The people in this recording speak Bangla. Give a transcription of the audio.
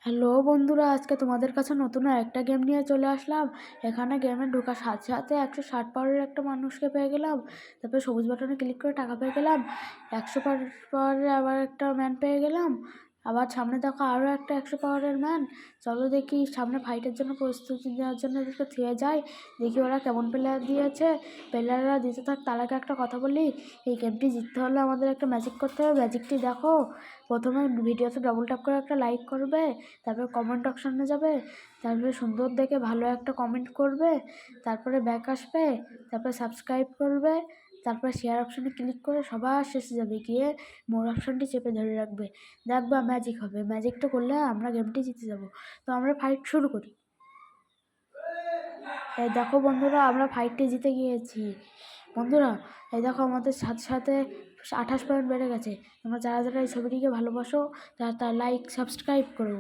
হ্যালো বন্ধুরা, আজকে তোমাদের কাছে নতুন একটা গেম নিয়ে চলে আসলাম। এখানে গেমে ঢোকার সাথে সাথে 160 পাওয়ারের একটা মানুষকে পেয়ে গেলাম। তারপরে সবুজ বাটনে ক্লিক করে টাকা পেয়ে গেলাম। 100 পাওয়ারের আবার একটা ম্যান পেয়ে গেলাম। আবার সামনে দেখো আরও একটা 100 পাওয়ারের ম্যান। চলো দেখি সামনে ফাইটের জন্য প্রস্তুতি নেওয়ার জন্য এদেরকে থুয়ে যাই। দেখি ওরা কেমন প্লেয়ার দিয়েছে। প্লেয়াররা দিতে থাক, তার আগে একটা কথা বলি। এই গেমটি জিততে হলে আমাদের একটা ম্যাজিক করতে হবে। ম্যাজিকটি দেখো, প্রথমে ভিডিওতে ডবল ট্যাপ করে একটা লাইক করবে, তারপরে কমেন্ট অপশানে যাবে, তারপরে সুন্দর দেখে ভালো একটা কমেন্ট করবে, তারপরে ব্যাক আসবে, তারপরে সাবস্ক্রাইব করবে, তারপরে শেয়ার অপশানে ক্লিক করে সবার শেষে যাবে, গিয়ে মোর অপশানটি চেপে ধরে রাখবে। দেখবা ম্যাজিক হবে। ম্যাজিকটা করলে আমরা গেমটি জিতে যাব। তো আমরা ফাইট শুরু করি। এই দেখো বন্ধুরা, আমরা ফাইটটি জিতে গিয়েছি। বন্ধুরা, এই দেখো আমাদের সাথে সাথে 28 পয়েন্ট বেড়ে গেছে। তোমরা যারা যারা এই ছবিটিকে ভালোবাসো তারা লাইক সাবস্ক্রাইব করো।